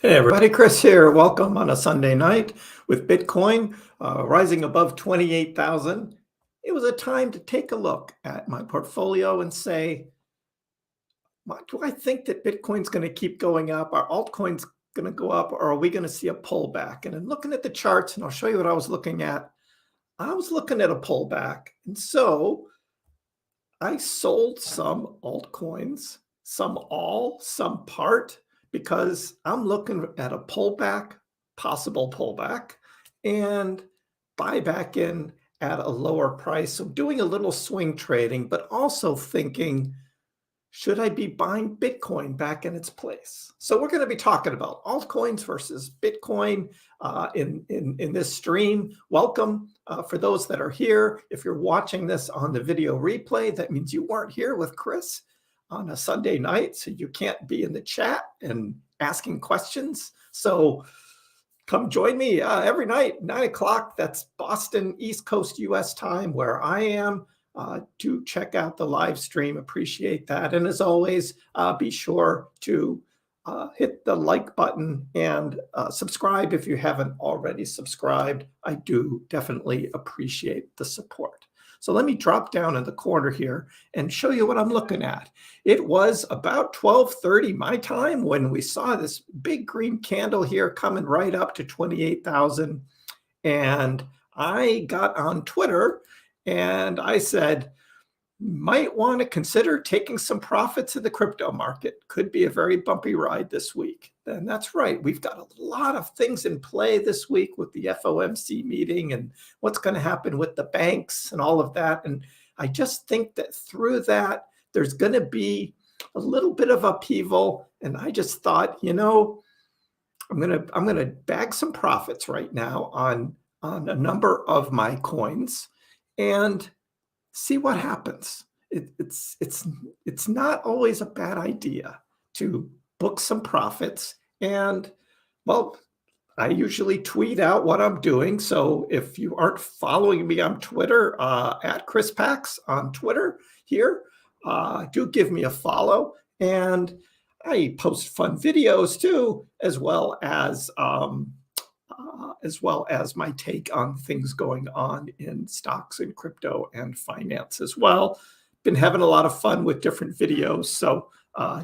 Hey everybody, Chris here. Welcome on a Sunday night with Bitcoin rising above 28,000. It was a time to take a look at my portfolio and say, do I think that Bitcoin's going to keep going up? Are altcoins going to go up, or are we going to see a pullback? And in looking at the charts, and I'll show you what I was looking at, I was looking at a pullback. And so I sold some altcoins, some all, some part, because I'm looking at a pullback, possible pullback, and buy back in at a lower price. So doing a little swing trading, but also thinking, should I be buying Bitcoin back in its place? So we're going to be talking about altcoins versus Bitcoin in this stream. Welcome for those that are here. If you're watching this on the video replay, that means you weren't here with Chris on a Sunday night, so you can't be in the chat and asking questions. So come join me every night, 9 o'clock. That's Boston, East Coast, US time, where I am. To check out the live stream. Appreciate that. And as always, be sure to hit the like button and subscribe if you haven't already subscribed. I do definitely appreciate the support. So let me drop down in the corner here and show you what I'm looking at. It was about 12:30 my time when we saw this big green candle here coming right up to 28,000. And I got on Twitter and I said, might want to consider taking some profits in the crypto market. Could be a very bumpy ride this week. And that's right. We've got a lot of things in play this week with the FOMC meeting and what's going to happen with the banks and all of that. And I just think that through that, there's going to be a little bit of upheaval. And I just thought, I'm going to bag some profits right now on a number of my coins and see what happens. It's not always a bad idea to book some profits. And well, I usually tweet out what I'm doing. So if you aren't following me on Twitter, at ChrissPax on Twitter here, do give me a follow. And I post fun videos too, as well as my take on things going on in stocks and crypto and finance as well. Been having a lot of fun with different videos, so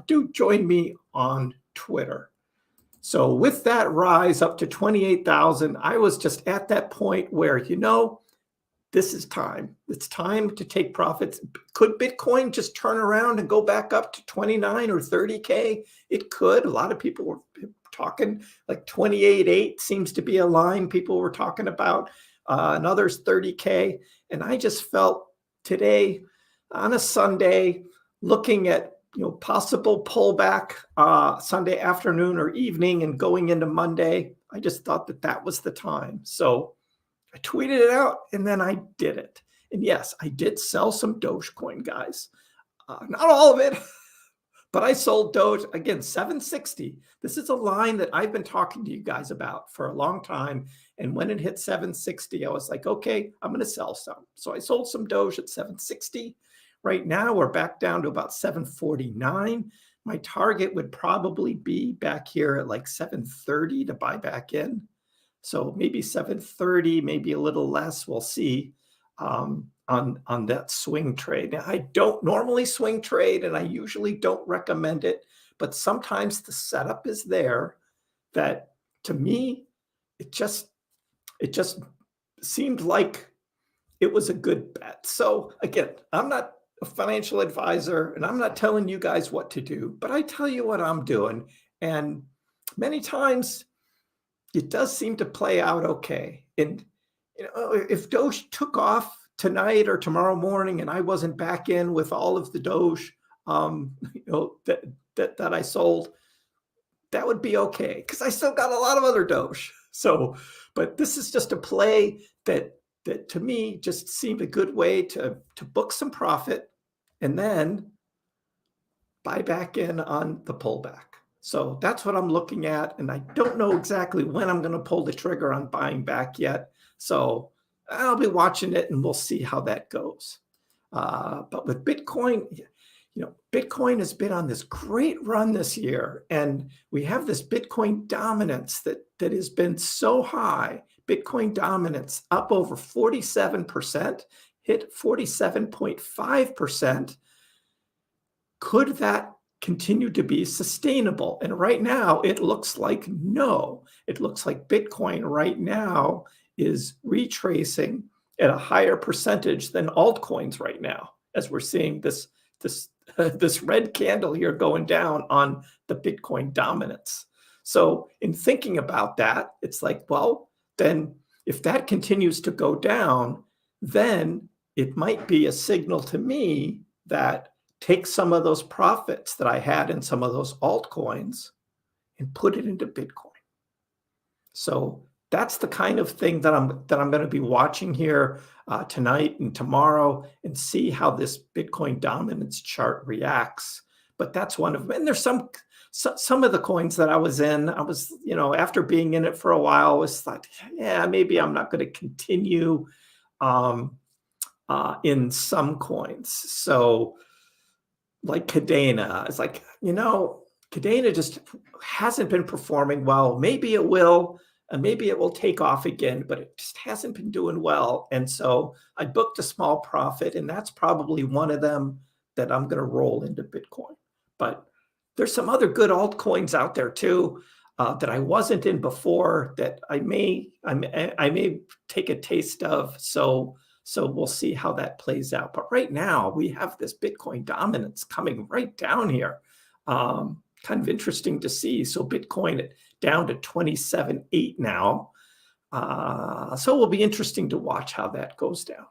do join me on Twitter. So with that rise up to 28,000, I was just at that point where, this is time. It's time to take profits. Could Bitcoin just turn around and go back up to 29 or 30K? It could. A lot of people were talking like 28.8 seems to be a line people were talking about, and others 30K. And I just felt today on a Sunday, looking at possible pullback Sunday afternoon or evening and going into Monday, I just thought that was the time. So I tweeted it out and then I did it. And yes, I did sell some Dogecoin, guys. Not all of it, but I sold Doge, again, 760. This is a line that I've been talking to you guys about for a long time. And when it hit 760, I was like, okay, I'm going to sell some. So I sold some Doge at 760. Right now, we're back down to about 749. My target would probably be back here at like 730 to buy back in. So maybe 730, maybe a little less. We'll see on that swing trade. Now, I don't normally swing trade, and I usually don't recommend it. But sometimes the setup is there that, to me, it just seemed like it was a good bet. So again, I'm not a financial advisor, and I'm not telling you guys what to do, but I tell you what I'm doing. And many times it does seem to play out okay. And if Doge took off tonight or tomorrow morning and I wasn't back in with all of the Doge that I sold, that would be okay, because I still got a lot of other Doge. So, but this is just a play that to me just seemed a good way to book some profit and then buy back in on the pullback. So that's what I'm looking at. And I don't know exactly when I'm going to pull the trigger on buying back yet. So I'll be watching it and we'll see how that goes. But with Bitcoin, Bitcoin has been on this great run this year, and we have this Bitcoin dominance that has been so high. Bitcoin dominance up over 47%, hit 47.5%. Could that continue to be sustainable? And right now, it looks like no. It looks like Bitcoin right now is retracing at a higher percentage than altcoins right now, as we're seeing this red candle here going down on the Bitcoin dominance. So in thinking about that, it's like, well, then if that continues to go down, then it might be a signal to me that take some of those profits that I had in some of those altcoins and put it into Bitcoin. So that's the kind of thing that I'm going to be watching here tonight and tomorrow, and see how this Bitcoin dominance chart reacts. But that's one of them. And there's some of the coins that I was in. I was, after being in it for a while, I was like, yeah, maybe I'm not going to continue in some coins. So like Cadena, it's like, Cadena just hasn't been performing well. Maybe it will. And maybe it will take off again, but it just hasn't been doing well. And so I booked a small profit, and that's probably one of them that I'm going to roll into Bitcoin. But there's some other good altcoins out there too that I wasn't in before that I may take a taste of. So we'll see how that plays out. But right now we have this Bitcoin dominance coming right down here. Kind of interesting to see. So Bitcoin down to 27.8 now. So it will be interesting to watch how that goes down.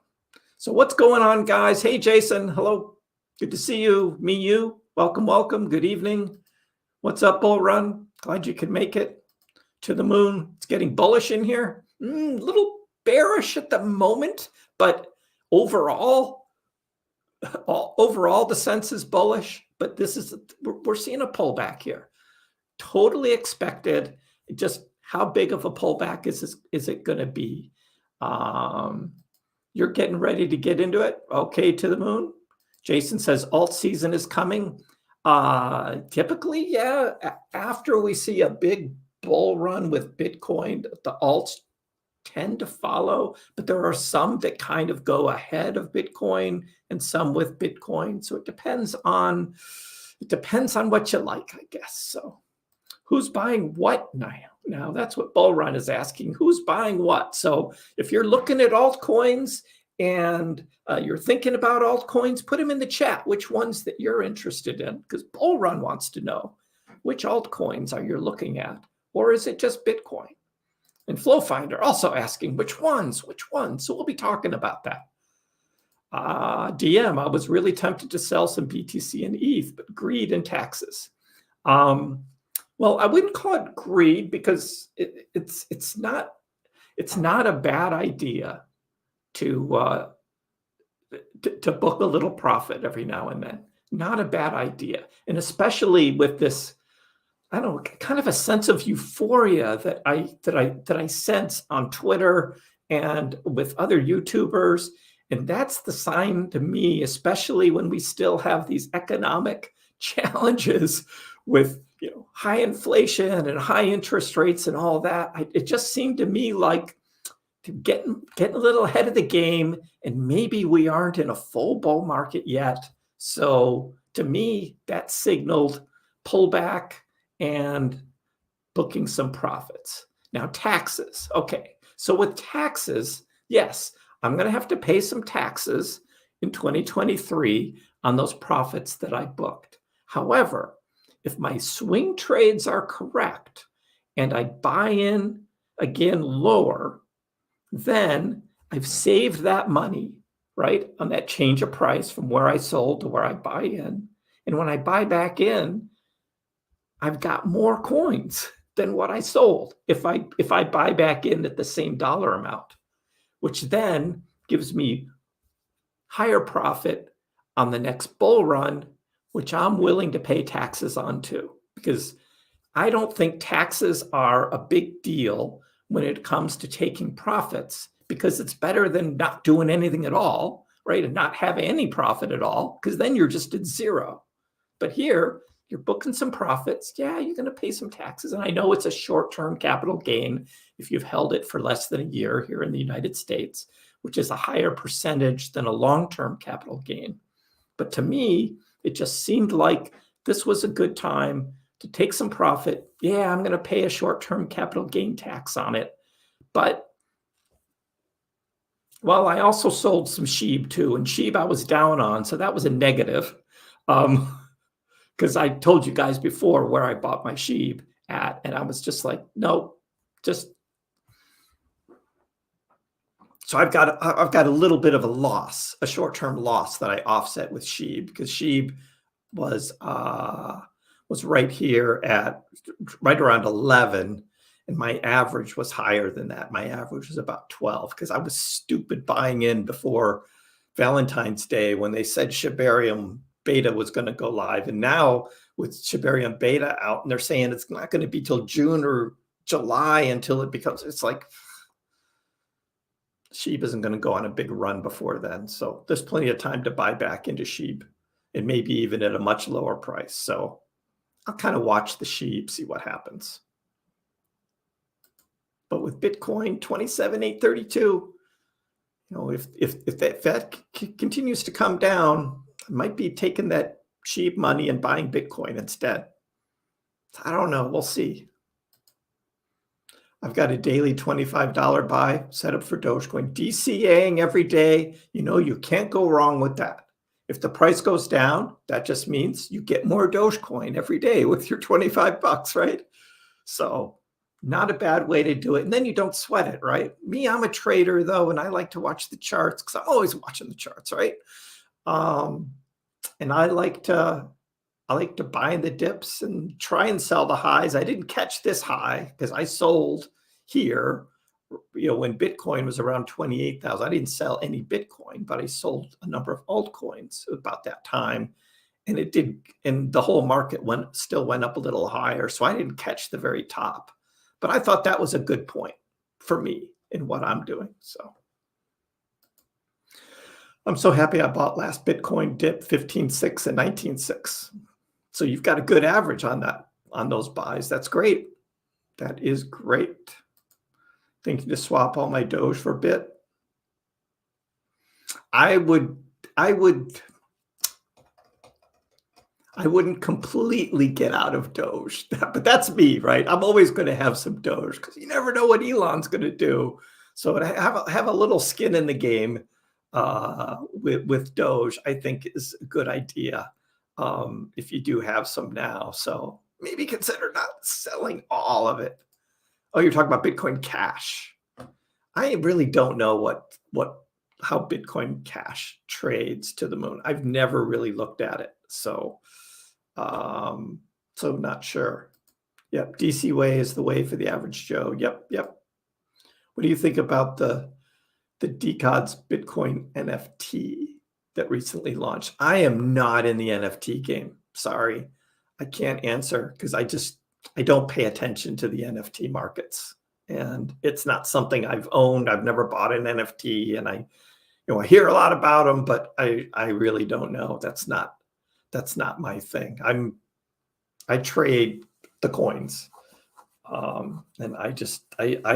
So what's going on, guys? Hey, Jason. Hello. Good to see you. You. Welcome, welcome. Good evening. What's up, Bull Run? Glad you could make it to the moon. It's getting bullish in here. A little bearish at the moment, but overall the sense is bullish. But we're seeing a pullback here. Totally expected. Just how big of a pullback is it going to be? You're getting ready to get into it. Okay, to the moon. Jason says alt season is coming. Typically, yeah. After we see a big bull run with Bitcoin, the alts tend to follow. But there are some that kind of go ahead of Bitcoin, and some with Bitcoin. So it depends on what you like, I guess. So. Who's buying what now? Now that's what Bull Run is asking. Who's buying what? So if you're looking at altcoins and you're thinking about altcoins, put them in the chat. Which ones that you're interested in? Because Bull Run wants to know which altcoins are you looking at, or is it just Bitcoin? And Flow Finder also asking which ones. So we'll be talking about that. DM, I was really tempted to sell some BTC and ETH, but greed and taxes. Well, I wouldn't call it greed, because it's not a bad idea to book a little profit every now and then. Not a bad idea, and especially with this, I don't know, kind of a sense of euphoria that I sense on Twitter and with other YouTubers, and that's the sign to me, especially when we still have these economic challenges with high inflation and high interest rates and all that. It just seemed to me like getting a little ahead of the game, and maybe we aren't in a full bull market yet. So to me, that signaled pullback and booking some profits. Now taxes. Okay, so with taxes, yes, I'm going to have to pay some taxes in 2023 on those profits that I booked. However, if my swing trades are correct and I buy in again lower, then I've saved that money, right, on that change of price from where I sold to where I buy in. And when I buy back in, I've got more coins than what I sold if I buy back in at the same dollar amount, which then gives me higher profit on the next bull run, which I'm willing to pay taxes on too, because I don't think taxes are a big deal when it comes to taking profits, because it's better than not doing anything at all, right? And not having any profit at all, because then you're just at zero. But here, you're booking some profits. Yeah, you're going to pay some taxes. And I know it's a short-term capital gain if you've held it for less than a year here in the United States, which is a higher percentage than a long-term capital gain. But to me, it just seemed like this was a good time to take some profit. Yeah, I'm going to pay a short-term capital gain tax on it. But, well, I also sold some SHIB too. And SHIB I was down on, so that was a negative. Because I told you guys before where I bought my SHIB at, and I was just like, no, just. So I've got a little bit of a loss, a short-term loss that I offset with SHIB, because SHIB was right here at right around 11, and my average was higher than that. My average was about 12 because I was stupid buying in before Valentine's Day when they said Shibarium beta was going to go live. And now with Shibarium beta out, and they're saying it's not going to be till June or July until it becomes, it's like SHIB isn't going to go on a big run before then. So there's plenty of time to buy back into SHIB, and maybe even at a much lower price. So I'll kind of watch the SHIB, see what happens. But with Bitcoin 27,832, if that continues to come down, I might be taking that SHIB money and buying Bitcoin instead. I don't know. We'll see. I've got a daily $25 buy set up for Dogecoin, DCAing every day. You can't go wrong with that. If the price goes down, that just means you get more Dogecoin every day with your 25 bucks, right? So not a bad way to do it. And then you don't sweat it, right? Me, I'm a trader though, and I like to watch the charts because I'm always watching the charts, right? And I like to buy in the dips and try and sell the highs. I didn't catch this high because I sold here, when Bitcoin was around 28,000. I didn't sell any Bitcoin, but I sold a number of altcoins about that time. And it did, and the whole market still went up a little higher. So I didn't catch the very top. But I thought that was a good point for me in what I'm doing. So I'm so happy I bought last Bitcoin dip 15.6 and 19.6. So you've got a good average on those buys. That's great. That is great. Thinking to swap all my Doge for Bit. I wouldn't completely get out of Doge, but that's me, right? I'm always going to have some Doge because you never know what Elon's going to do. So to have a little skin in the game with Doge, I think is a good idea if you do have some now. So maybe consider not selling all of it. Oh, you're talking about Bitcoin Cash. I really don't know how Bitcoin Cash trades to the moon. I've never really looked at it. So not sure. Yep. DC way is the way for the average Joe. Yep. What do you think about the Decod's Bitcoin NFT that recently launched? I am not in the NFT game. Sorry. I can't answer because I don't pay attention to the NFT markets, and it's not something I've owned. I've never bought an NFT, and I hear a lot about them, but I really don't know. That's not my thing. I trade the coins, and I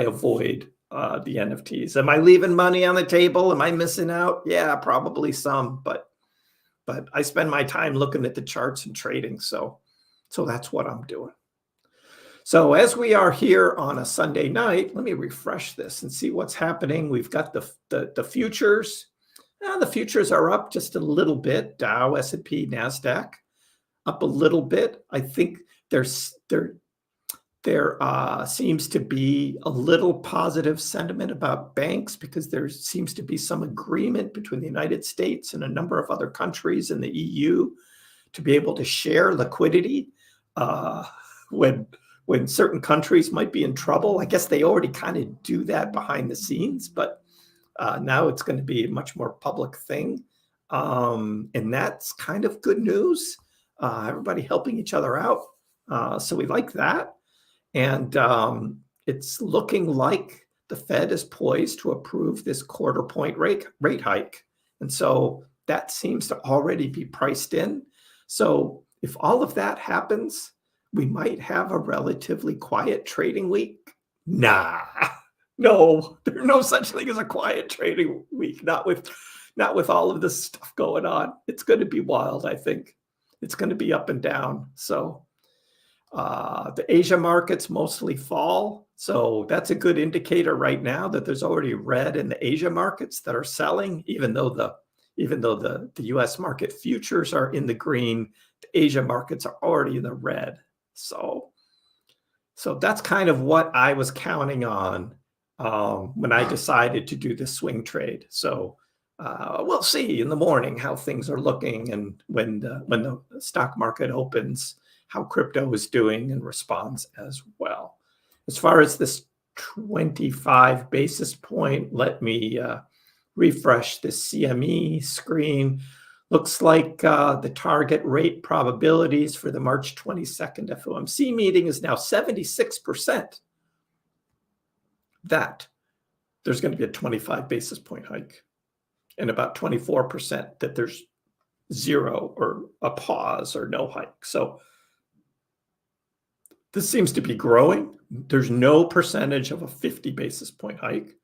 avoid the NFTs. Am I leaving money on the table? Am I missing out? Yeah, probably some, but I spend my time looking at the charts and trading. So that's what I'm doing. So as we are here on a Sunday night, let me refresh this and see what's happening. We've got the futures. The futures are up just a little bit. Dow, S&P, NASDAQ up a little bit. I think there seems to be a little positive sentiment about banks because there seems to be some agreement between the United States and a number of other countries in the EU to be able to share liquidity when certain countries might be in trouble. I guess they already kind of do that behind the scenes, but now it's going to be a much more public thing. And that's kind of good news. Everybody helping each other out. So we like that. And it's looking like the Fed is poised to approve this quarter-point rate hike. And so that seems to already be priced in. So if all of that happens, we might have a relatively quiet trading week. Nah, no, there's no such thing as a quiet trading week. Not with all of this stuff going on. It's going to be wild, I think. It's going to be up and down. So the Asia markets mostly fall. So that's a good indicator right now that there's already red in the Asia markets that are selling, even though the US market futures are in the green, the Asia markets are already in the red. So that's kind of what I was counting on when I decided to do the swing trade. So we'll see in the morning how things are looking, and when the stock market opens, how crypto is doing and responds as well. As far as this 25 basis point, let me refresh the CME screen. Looks like the target rate probabilities for the March 22nd FOMC meeting is now 76% that there's going to be a 25 basis point hike, and about 24% that there's zero or a pause or no hike. So this seems to be growing. There's no percentage of a 50 basis point hike.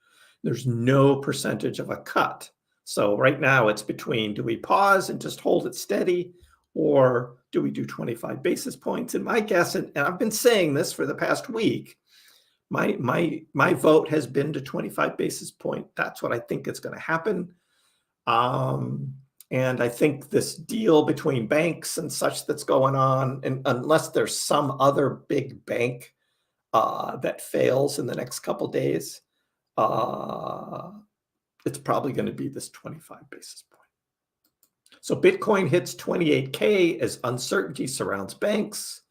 There's no percentage of a cut. So right now it's between, do we pause and just hold it steady, or do we do 25 basis points? And my guess, and I've been saying this for the past week, my vote has been to 25 basis point. That's what I think is going to happen. And I think this deal between banks and such that's going on, and unless there's some other big bank that fails in the next couple days, it's probably going to be this 25 basis point. So Bitcoin hits 28K as uncertainty surrounds banks,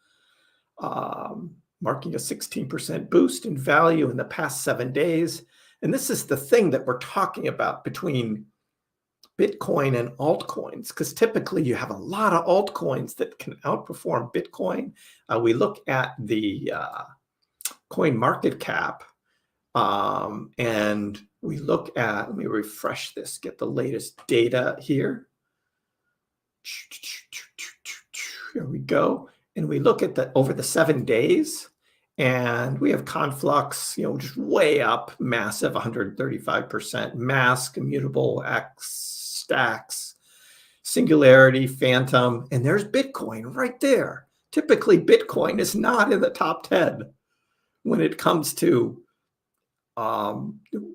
marking a 16% boost in value in the past 7 days. And this is the thing that we're talking about between Bitcoin and altcoins, because typically you have a lot of altcoins that can outperform Bitcoin. We look at the coin market cap, and we look at, let me refresh this, get the latest data here. Here we go. And we look at over the 7 days, and we have Conflux, just way up, massive, 135%, Mask, Immutable, X, Stacks, Singularity, Phantom, and there's Bitcoin right there. Typically, Bitcoin is not in the top 10 when it comes to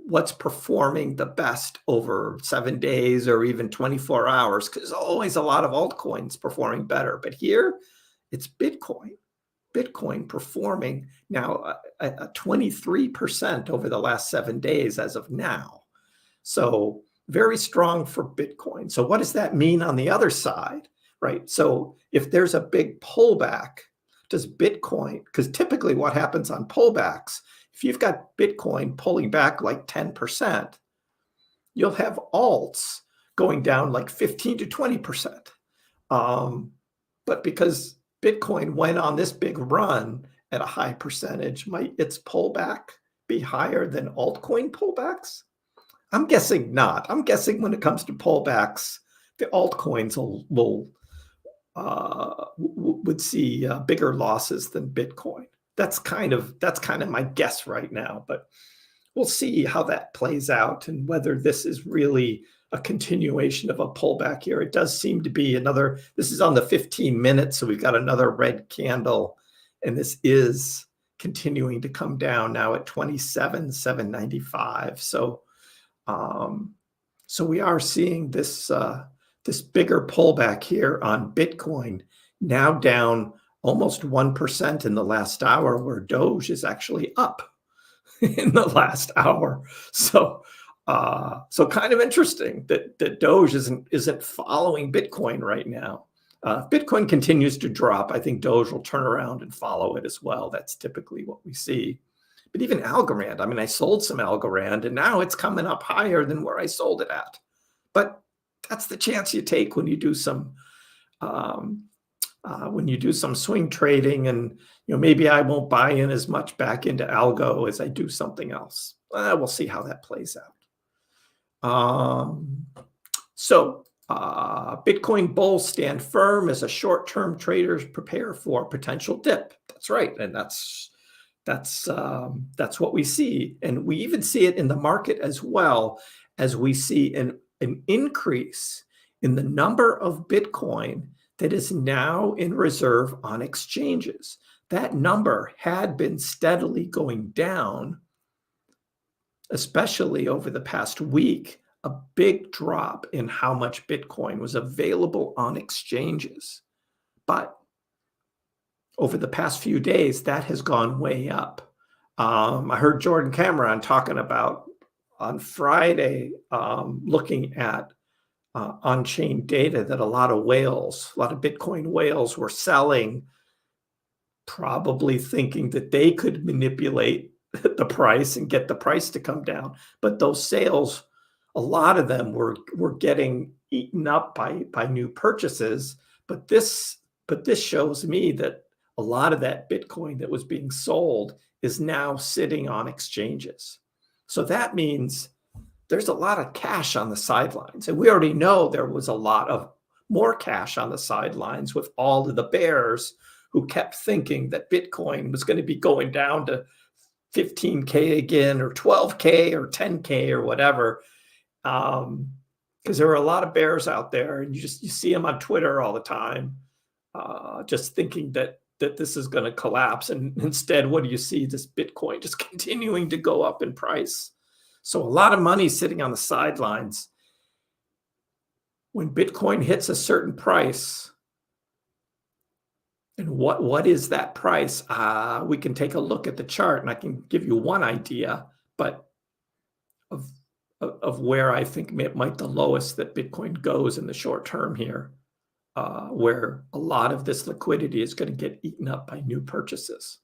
what's performing the best over 7 days or even 24 hours, because there's always a lot of altcoins performing better. But here, it's Bitcoin. Bitcoin performing now a 23% over the last 7 days as of now. So very strong for Bitcoin. So what does that mean on the other side, right? So if there's a big pullback, does Bitcoin, because typically what happens on pullbacks, if you've got Bitcoin pulling back like 10%, you'll have alts going down like 15 to 20%. But because Bitcoin went on this big run at a high percentage, might its pullback be higher than altcoin pullbacks? I'm guessing not. I'm guessing when it comes to pullbacks, the altcoins would see bigger losses than Bitcoin. That's kind of my guess right now, but we'll see how that plays out and whether this is really a continuation of a pullback here. It does seem to be this is on the 15 minutes, so we've got another red candle, and this is continuing to come down now at 27,795. So we are seeing this bigger pullback here on Bitcoin, now down almost 1% in the last hour, where Doge is actually up in the last hour. So kind of interesting that Doge isn't following Bitcoin right now. If Bitcoin continues to drop, I think Doge will turn around and follow it as well. That's typically what we see. But even Algorand, I sold some Algorand, and now it's coming up higher than where I sold it at. But that's the chance you take when you do some swing trading, and maybe I won't buy in as much back into algo as I do something else. We'll see how that plays out. So Bitcoin bulls stand firm as a short-term traders prepare for potential dip. That's right, and that's what we see, and we even see it in the market as well, as we see an increase in the number of Bitcoin that is now in reserve on exchanges. That number had been steadily going down, especially over the past week, a big drop in how much Bitcoin was available on exchanges. But over the past few days, that has gone way up. I heard Jordan Cameron talking about on Friday, looking at on-chain data, that a lot of Bitcoin whales were selling, probably thinking that they could manipulate the price and get the price to come down. But those sales, a lot of them were getting eaten up by new purchases. But this shows me that a lot of that Bitcoin that was being sold is now sitting on exchanges. So that means there's a lot of cash on the sidelines. And we already know there was a lot of more cash on the sidelines with all of the bears who kept thinking that Bitcoin was going to be going down to 15K again, or 12K, or 10K, or whatever. Because there were a lot of bears out there, and you see them on Twitter all the time, just thinking that this is going to collapse. And instead, what do you see? This Bitcoin just continuing to go up in price. So a lot of money sitting on the sidelines. When Bitcoin hits a certain price, and what is that price? We can take a look at the chart, and I can give you one idea, but of where I think might the lowest that Bitcoin goes in the short term here, where a lot of this liquidity is going to get eaten up by new purchases.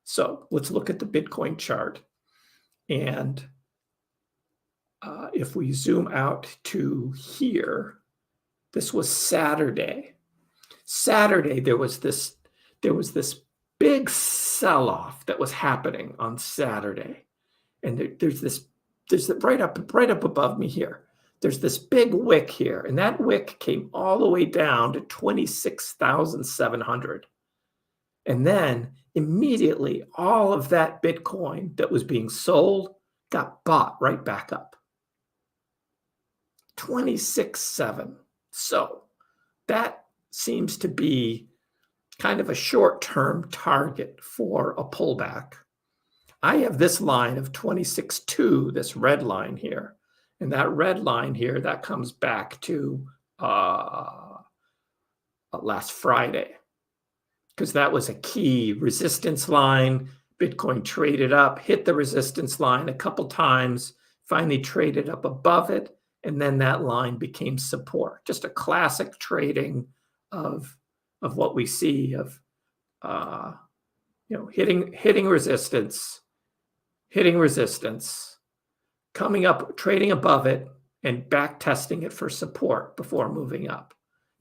So let's look at the Bitcoin chart. And if we zoom out to here, this was Saturday. Saturday, there was this big sell-off that was happening on Saturday. And there's right up above me here. There's this big wick here, and that wick came all the way down to 26,700. And then immediately, all of that Bitcoin that was being sold got bought right back up. 26,700. So that seems to be kind of a short-term target for a pullback. I have this line of 26.2, this red line here. And that red line here, that comes back to last Friday, because that was a key resistance line. Bitcoin traded up, hit the resistance line a couple times, finally traded up above it, and then that line became support. Just a classic trading of what we see of hitting resistance, coming up, trading above it, and back testing it for support before moving up.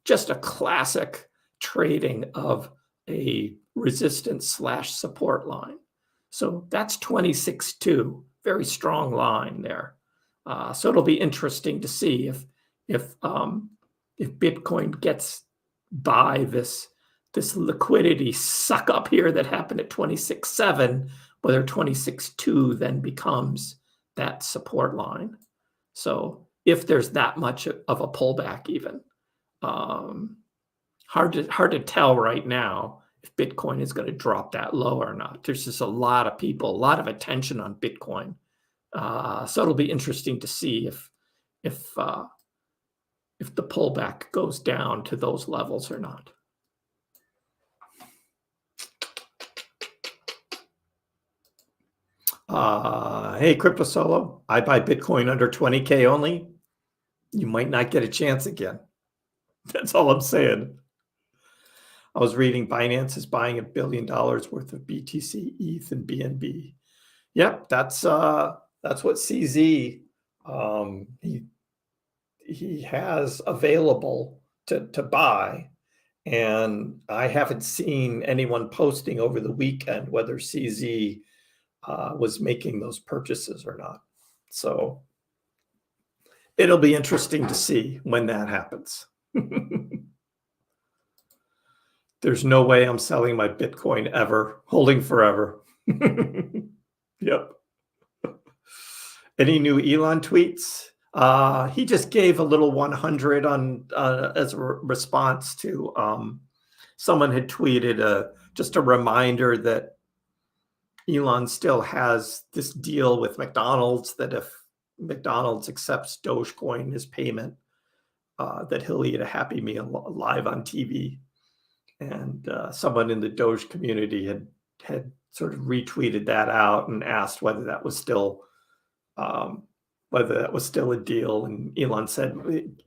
Just a classic trading of a resistance/support line. So that's 26.2, very strong line there. So it'll be interesting to see if Bitcoin gets by this liquidity suck up here that happened at 26.7, whether 26.2 then becomes that support line. So if there's that much of a pullback, even hard to tell right now if Bitcoin is going to drop that low or not. There's just a lot of people, a lot of attention on Bitcoin. So it'll be interesting to see if the pullback goes down to those levels or not. Hey, Crypto Solo, I buy Bitcoin under 20K only. You might not get a chance again. That's all I'm saying. I was reading Binance is buying $1 billion worth of BTC, ETH, and BNB. Yep, that's what CZ he has available to buy, and I haven't seen anyone posting over the weekend whether CZ was making those purchases or not. So It'll be interesting to see when that happens. There's no way I'm selling my Bitcoin ever, holding forever. Yep. Any new Elon tweets? He just gave a little 100 on as a response to someone had tweeted just a reminder that Elon still has this deal with McDonald's that if McDonald's accepts Dogecoin as payment, that he'll eat a Happy Meal live on TV. And someone in the Doge community had sort of retweeted that out and asked whether that was still a deal. And Elon said,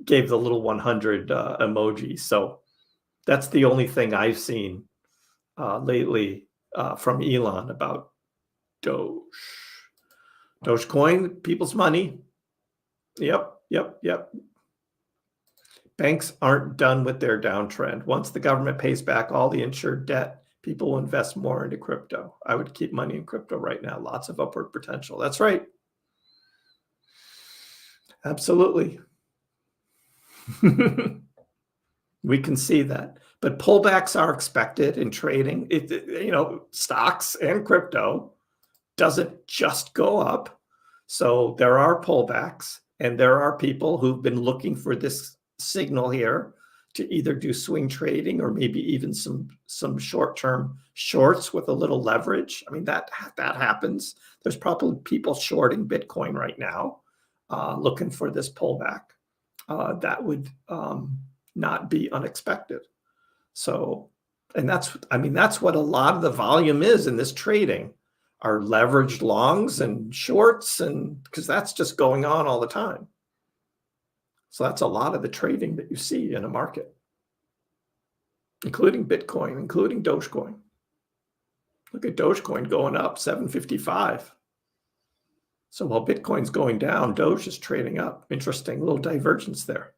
gave the little 100 emoji. So that's the only thing I've seen lately from Elon about Doge. Dogecoin, people's money. Yep. Banks aren't done with their downtrend. Once the government pays back all the insured debt, people will invest more into crypto. I would keep money in crypto right now. Lots of upward potential. That's right. Absolutely. We can see that. But pullbacks are expected in trading. Stocks and crypto doesn't just go up. So there are pullbacks, and there are people who've been looking for this signal here to either do swing trading or maybe even some short-term shorts with a little leverage. I mean, that happens. There's probably people shorting Bitcoin right now, looking for this pullback. That would not be unexpected. So, and that's what a lot of the volume is in this trading, are leveraged longs and shorts, and because that's just going on all the time. So that's a lot of the trading that you see in a market, including Bitcoin, including Dogecoin. Look at Dogecoin going up 755. So while Bitcoin's going down, Doge is trading up. Interesting little divergence there.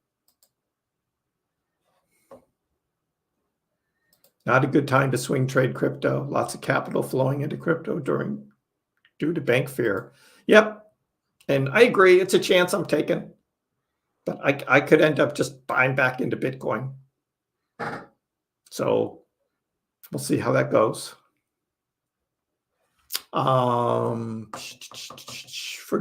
Not a good time to swing trade crypto. Lots of capital flowing into crypto due to bank fear. Yep. And I agree. It's a chance I'm taking. But I could end up just buying back into Bitcoin. So we'll see how that goes. For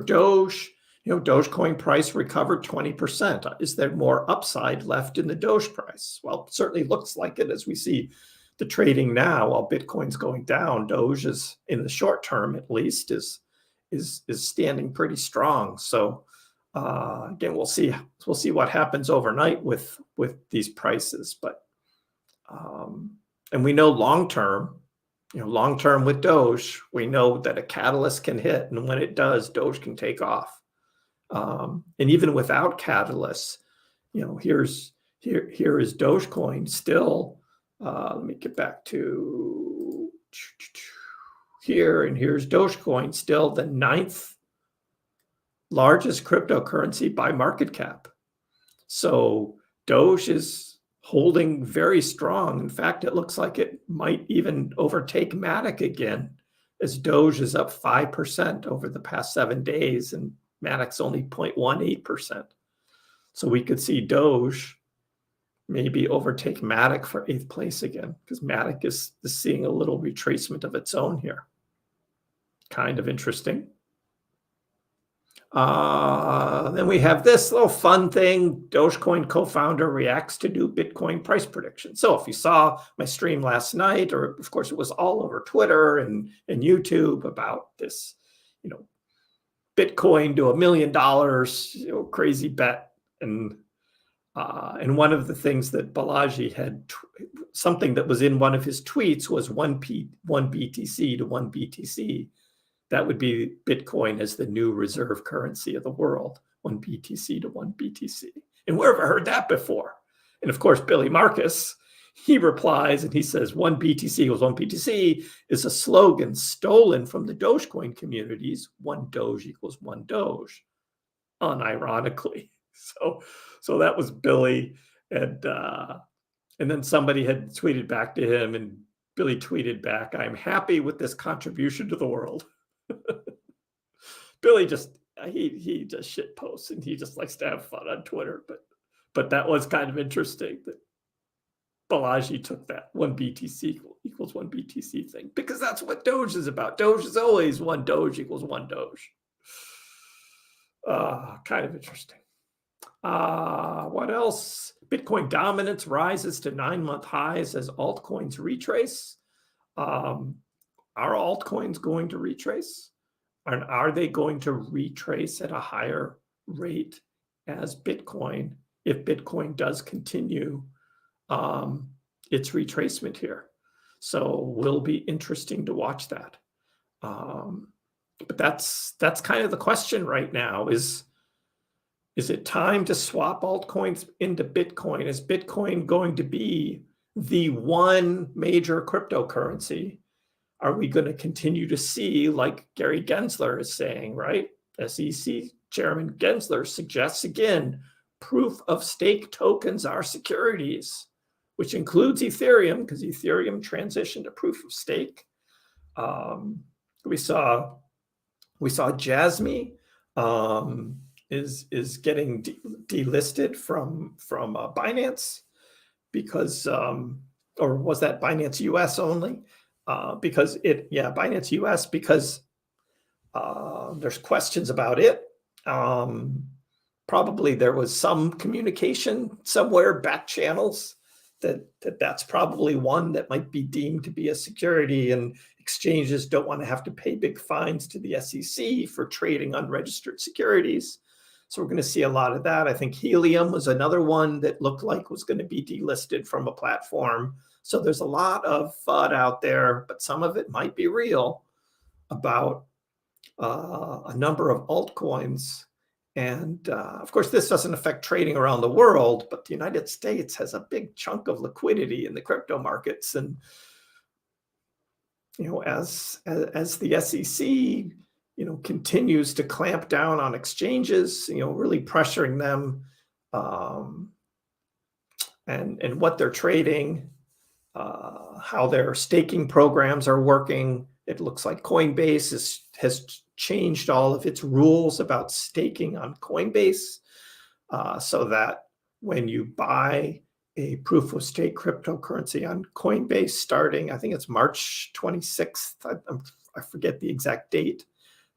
Doge, Dogecoin price recovered 20%. Is there more upside left in the Doge price? Well, it certainly looks like it as we see the trading now. While Bitcoin's going down, Doge is, in the short term at least, is standing pretty strong. So again, we'll see what happens overnight with these prices. But and we know long term with Doge, we know that a catalyst can hit, and when it does, Doge can take off. And even without catalysts, here is Dogecoin still. Let me get back to here, and here's Dogecoin, still the 9th largest cryptocurrency by market cap. So Doge is holding very strong. In fact, it looks like it might even overtake Matic again, as Doge is up 5% over the past 7 days, and Matic's only 0.18%. So we could see Doge maybe overtake Matic for 8th place again, because Matic is seeing a little retracement of its own here. Kind of interesting. Then we have this little fun thing. Dogecoin co-founder reacts to new Bitcoin price prediction. So if you saw my stream last night, or of course it was all over Twitter and YouTube about this, Bitcoin to $1 million, crazy bet. And one of the things that Balaji had, something that was in one of his tweets was one BTC to 1 BTC. That would be Bitcoin as the new reserve currency of the world, 1 BTC to 1 BTC. And where have I heard that before? And of course, Billy Marcus, he replies and he says, 1 BTC equals 1 BTC is a slogan stolen from the Dogecoin communities. 1 Doge equals 1 Doge, unironically. So that was Billy. And then somebody had tweeted back to him, and Billy tweeted back, "I'm happy with this contribution to the world." Billy just he just shit posts and he just likes to have fun on Twitter. But that was kind of interesting that Balaji took that one BTC equals one BTC thing, because that's what Doge is about. Doge is always one Doge equals one Doge. Kind of interesting. What else? Bitcoin dominance rises to 9-month highs as altcoins retrace. Are altcoins going to retrace? And are they going to retrace at a higher rate as Bitcoin, if Bitcoin does continue its retracement here? So will be interesting to watch that. But that's kind of the question right now. Is it time to swap altcoins into Bitcoin? Is Bitcoin going to be the one major cryptocurrency? Are we going to continue to see, like Gary Gensler is saying, right? SEC Chairman Gensler suggests again, proof of stake tokens are securities, which includes Ethereum, because Ethereum transitioned to proof of stake. We saw Jasmy is getting delisted from Binance because, or was that Binance US only? Because Binance US, because there's questions about it. Probably there was some communication somewhere, back channels, that's probably one that might be deemed to be a security, and exchanges don't want to have to pay big fines to the SEC for trading unregistered securities. So we're going to see a lot of that. I think Helium was another one that looked like was going to be delisted from a platform. So there's a lot of FUD out there, but some of it might be real, about a number of altcoins. And of course, this doesn't affect trading around the world, but the United States has a big chunk of liquidity in the crypto markets. And, as the SEC, continues to clamp down on exchanges, really pressuring them, and what they're trading, how their staking programs are working. It looks like Coinbase has changed all of its rules about staking on Coinbase, so that when you buy a proof of stake cryptocurrency on Coinbase starting, I think it's March 26th, I forget the exact date,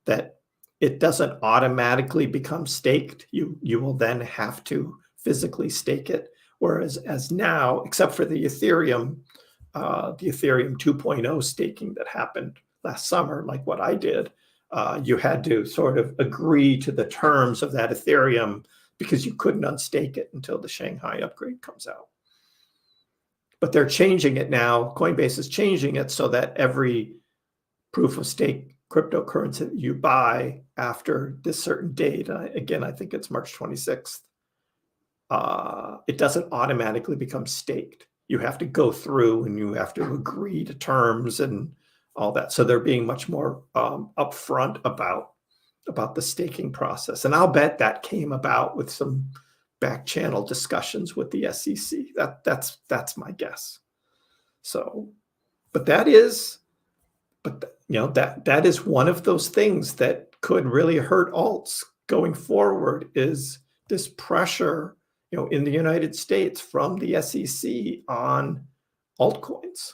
that it doesn't automatically become staked. You will then have to physically stake it. Whereas now, except for the Ethereum 2.0 staking that happened last summer, like what I did, you had to sort of agree to the terms of that Ethereum, because you couldn't unstake it until the Shanghai upgrade comes out. But they're changing it now. Coinbase is changing it so that every proof of stake cryptocurrency that you buy after this certain date, again, I think it's March 26th, it doesn't automatically become staked. You have to go through and you have to agree to terms and all that. So they're being much more upfront about the staking process. And I'll bet that came about with some back channel discussions with the SEC. That's my guess. So, but that is one of those things that could really hurt alts going forward, is this pressure, in the United States from the SEC on altcoins.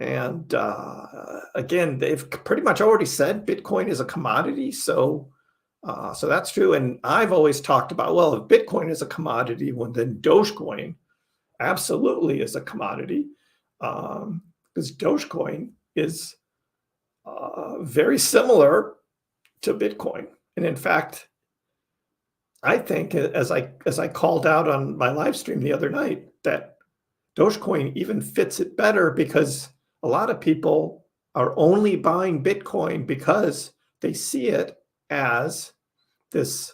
And again, they've pretty much already said Bitcoin is a commodity. So that's true. And I've always talked about, well, if Bitcoin is a commodity, well, then Dogecoin absolutely is a commodity, because Dogecoin is very similar to Bitcoin. And in fact, I think, as I called out on my live stream the other night, that Dogecoin even fits it better, because a lot of people are only buying Bitcoin because they see it as this,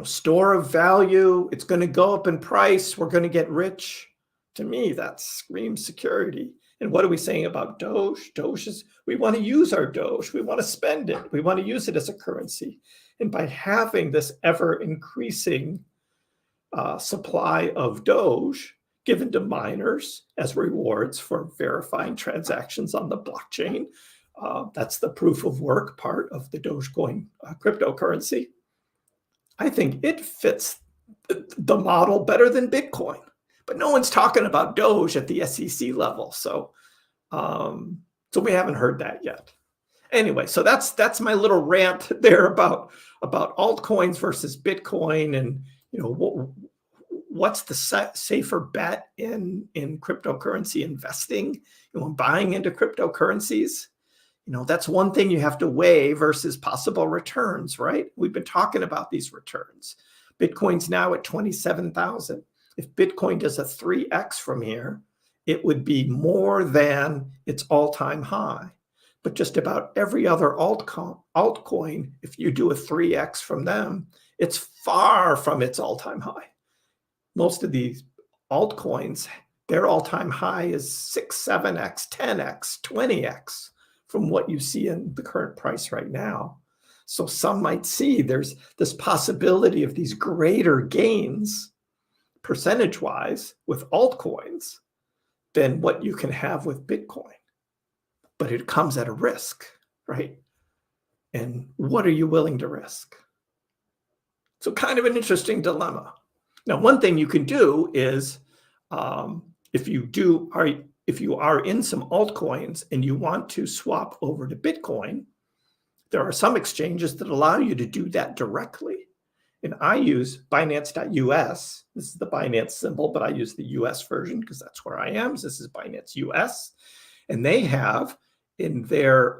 store of value. It's going to go up in price. We're going to get rich. To me, that screams security. And what are we saying about Doge? Doge is, we want to use our Doge. We want to spend it. We want to use it as a currency. And by having this ever increasing supply of Doge given to miners as rewards for verifying transactions on the blockchain, That's the proof of work part of the Dogecoin cryptocurrency. I think it fits the model better than Bitcoin, but no one's talking about Doge at the SEC level. So we haven't heard that yet. Anyway, so that's my little rant there about altcoins versus Bitcoin, and what's the safer bet in cryptocurrency investing, buying into cryptocurrencies. That's one thing you have to weigh versus possible returns, right? We've been talking about these returns. Bitcoin's now at 27,000. If Bitcoin does a 3x from here, it would be more than its all-time high. But just about every other altcoin, if you do a 3x from them, it's far from its all-time high. Most of these altcoins, their all-time high is 6, 7x, 10x, 20x from what you see in the current price right now. So some might see there's this possibility of these greater gains percentage-wise with altcoins than what you can have with Bitcoin. But it comes at a risk, right? And what are you willing to risk? So kind of an interesting dilemma. Now, one thing you can do is if you are in some altcoins and you want to swap over to Bitcoin, there are some exchanges that allow you to do that directly. And I use Binance.us. This is the Binance symbol, but I use the US version because that's where I am. So this is Binance US. And they have in their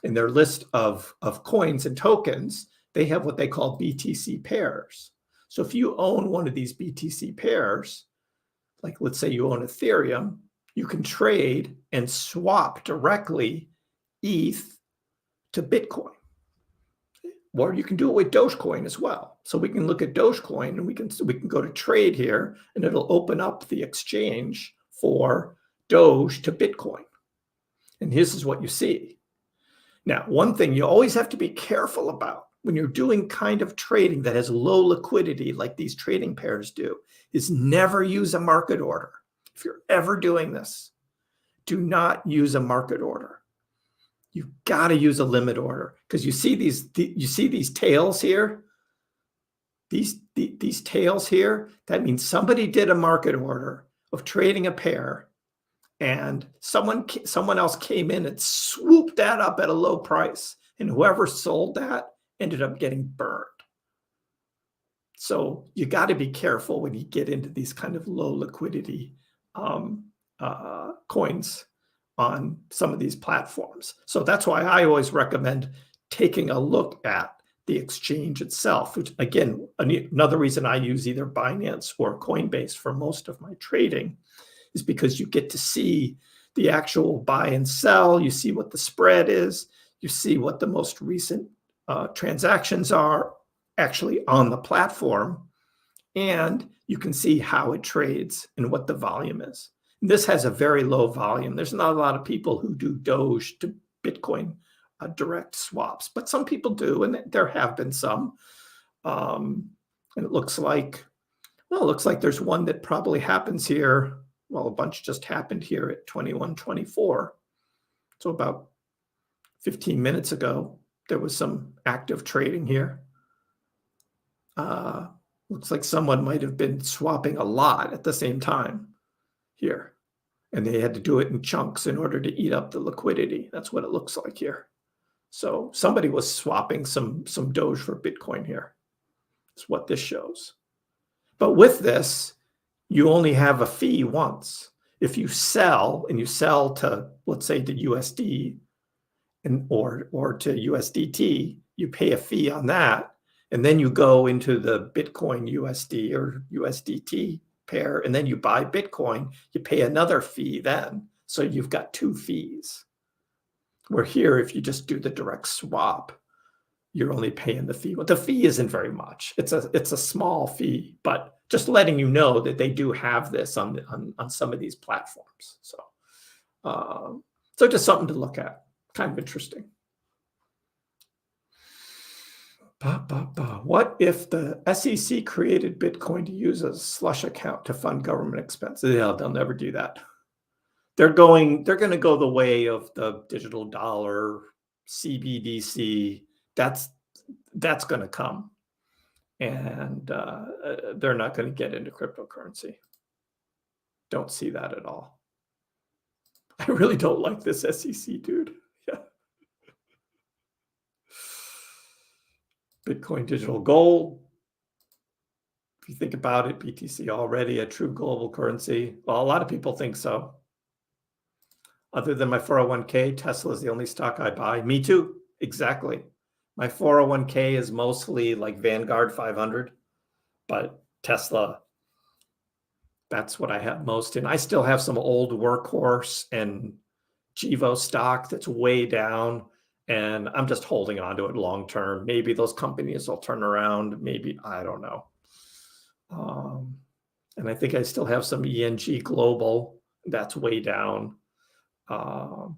list of coins and tokens, they have what they call BTC pairs. So if you own one of these BTC pairs, like let's say you own Ethereum, you can trade and swap directly ETH to Bitcoin. Or you can do it with Dogecoin as well. So we can look at Dogecoin and we can go to trade here and it'll open up the exchange for Doge to Bitcoin. And this is what you see. Now, one thing you always have to be careful about when you're doing kind of trading that has low liquidity like these trading pairs do is never use a market order. If you're ever doing this, do not use a market order. You've got to use a limit order because you see these tails here. These tails here, that means somebody did a market order of trading a pair and someone else came in and swooped that up at a low price, and whoever sold that ended up getting burned. So you got to be careful when you get into these kind of low liquidity coins on some of these platforms. So that's why I always recommend taking a look at the exchange itself, which again, another reason I use either Binance or Coinbase for most of my trading is because you get to see the actual buy and sell. You see what the spread is. You see what the most recent transactions are actually on the platform. And you can see how it trades and what the volume is. And this has a very low volume. There's not a lot of people who do Doge to Bitcoin direct swaps, but some people do, and there have been some. And it looks like there's one that probably happens here. Well, a bunch just happened here at 21:24. So about 15 minutes ago, there was some active trading here. Looks like someone might have been swapping a lot at the same time here. And they had to do it in chunks in order to eat up the liquidity. That's what it looks like here. So somebody was swapping some Doge for Bitcoin here. That's what this shows. But with this, you only have a fee once. If you sell and you sell to, let's say, to USD or to USDT, you pay a fee on that. And then you go into the Bitcoin USD or USDT pair, and then you buy Bitcoin, you pay another fee then. So you've got two fees. Where here, if you just do the direct swap, you're only paying the fee. Well, the fee isn't very much. It's a small fee, but just letting you know that they do have this on some of these platforms. So just something to look at. Kind of interesting. What if the SEC created Bitcoin to use as a slush account to fund government expenses? Yeah, they'll never do that. They're going to go the way of the digital dollar, CBDC. That's going to come, and they're not going to get into cryptocurrency. Don't see that at all. I really don't like this SEC dude. Yeah. Bitcoin digital gold. If you think about it, BTC already a true global currency. Well, a lot of people think so. Other than my 401k, Tesla is the only stock I buy. Me too. Exactly. My 401k is mostly like Vanguard 500, but Tesla, that's what I have most in. I still have some old Workhorse and Gevo stock that's way down, and I'm just holding on to it long term. Maybe those companies will turn around. Maybe, I don't know. And I think I still have some ENG Global that's way down.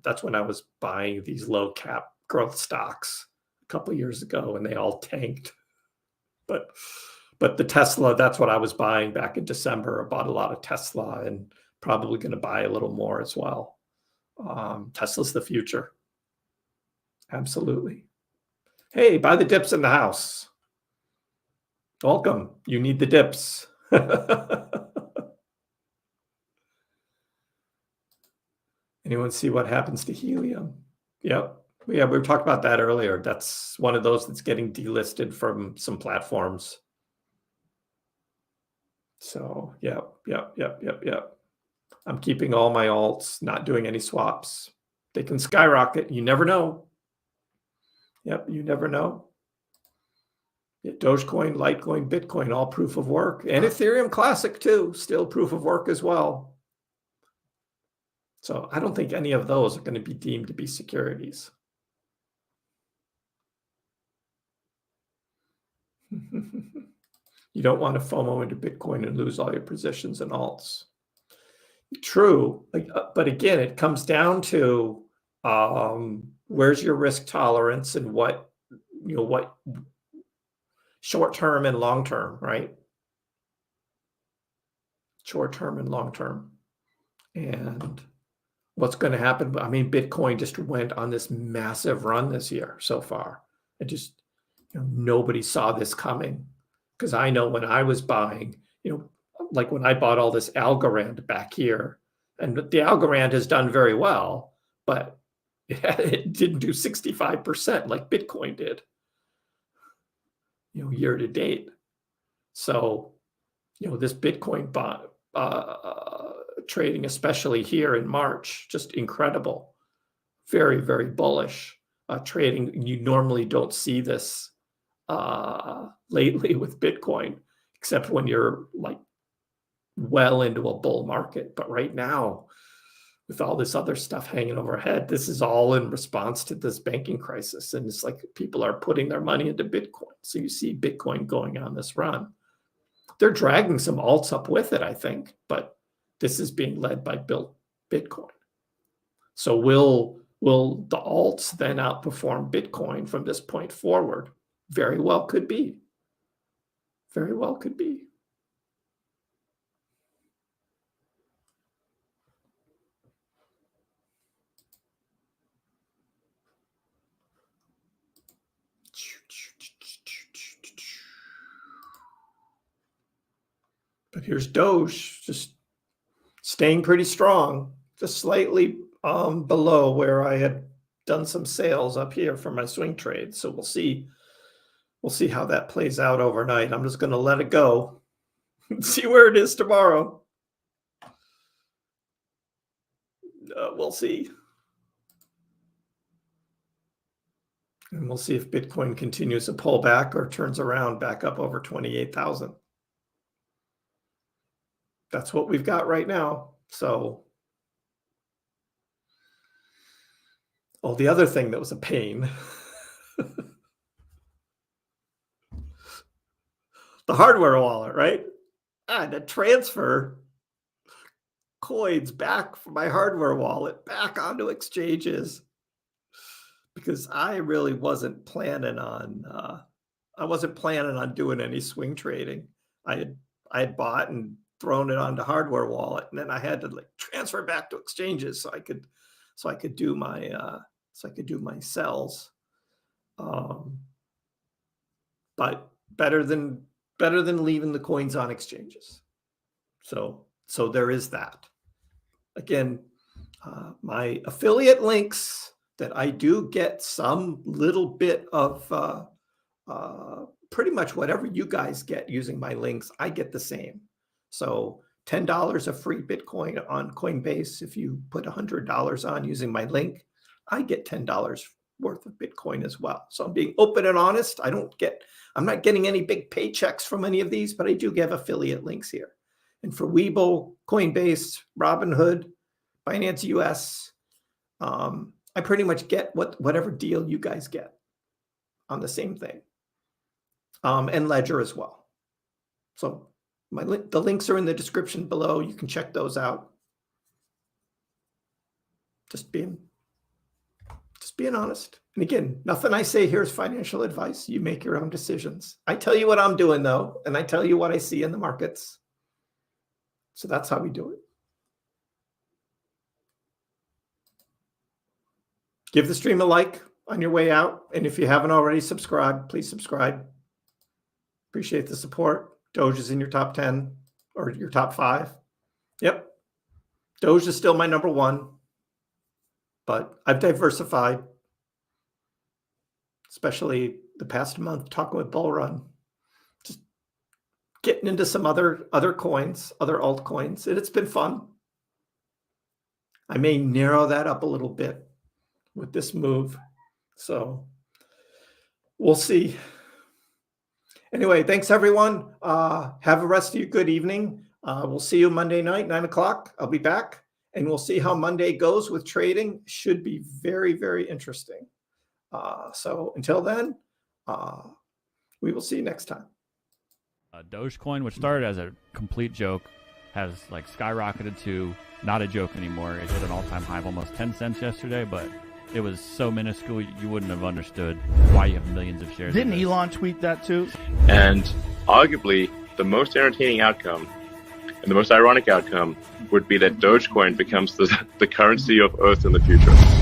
That's when I was buying these low cap growth stocks a couple of years ago, and they all tanked. But the Tesla, that's what I was buying back in December. I bought a lot of Tesla and probably going to buy a little more as well. Tesla's the future. Absolutely. Hey, buy the dips in the house. Welcome. You need the dips. Anyone see what happens to helium? Yep. Yeah, we were talking about that earlier. That's one of those that's getting delisted from some platforms. So, yep. I'm keeping all my alts, not doing any swaps. They can skyrocket. You never know. Yep, you never know. Yeah, Dogecoin, Litecoin, Bitcoin, all proof of work. And Ethereum Classic too, still proof of work as well. So I don't think any of those are going to be deemed to be securities. You don't want to FOMO into Bitcoin and lose all your positions in alts. True, but again, it comes down to where's your risk tolerance and what short term and long term, right? Short term and long term, and what's going to happen. I mean, Bitcoin just went on this massive run this year so far. It just, nobody saw this coming, because I know when I was buying, like when I bought all this Algorand back here, and the Algorand has done very well, but it didn't do 65% like Bitcoin did, year to date. So, this Bitcoin trading, especially here in March, just incredible. Very, very bullish trading. You normally don't see this lately with Bitcoin, except when you're like well into a bull market. But right now, with all this other stuff hanging overhead, this is all in response to this banking crisis. And it's like people are putting their money into Bitcoin. So you see Bitcoin going on this run. They're dragging some alts up with it, I think, but this is being led by Bitcoin. So will the alts then outperform Bitcoin from this point forward? Very well could be. Very well could be. But here's Doge, just staying pretty strong, just slightly below where I had done some sales up here for my swing trade. So we'll see how that plays out overnight. I'm just going to let it go and see where it is tomorrow. We'll see. And we'll see if Bitcoin continues to pull back or turns around back up over 28,000. That's what we've got right now. So, the other thing that was a pain, the hardware wallet, right? I had to transfer coins back from my hardware wallet back onto exchanges, because I really wasn't planning on doing any swing trading. I had bought and thrown it onto hardware wallet, and then I had to transfer back to exchanges so I could do my sells. But better than leaving the coins on exchanges. So there is that. Again, my affiliate links that I do get some little bit of pretty much whatever you guys get using my links, I get the same. So $10 of free Bitcoin on Coinbase. If you put $100 on using my link, I get $10 worth of Bitcoin as well. So I'm being open and honest. I'm not getting any big paychecks from any of these, but I do give affiliate links here. And for Webull, Coinbase, Robinhood, Binance US, I pretty much get whatever deal you guys get on the same thing. And Ledger as well. So the links are in the description below. You can check those out. Just being honest. And again, nothing I say here is financial advice. You make your own decisions. I tell you what I'm doing though, and I tell you what I see in the markets. So that's how we do it. Give the stream a like on your way out. And if you haven't already subscribed, please subscribe. Appreciate the support. Doge is in your top 10 or your top 5. Yep. Doge is still my number 1, but I've diversified, especially the past month talking with Bull Run, just getting into some other coins, other altcoins, and it's been fun. I may narrow that up a little bit with this move. So we'll see. Anyway, thanks everyone. Have a rest of your good evening. We'll see you Monday night, 9 o'clock. I'll be back and we'll see how Monday goes with trading. Should be very, very interesting. So until then, we will see you next time. Dogecoin, which started as a complete joke, has like skyrocketed to not a joke anymore. It hit an all-time high of almost 10 cents yesterday, but it was so minuscule you wouldn't have understood why you have millions of shares. Didn't Elon tweet that too? And arguably, the most entertaining outcome and the most ironic outcome would be that Dogecoin becomes the currency of Earth in the future.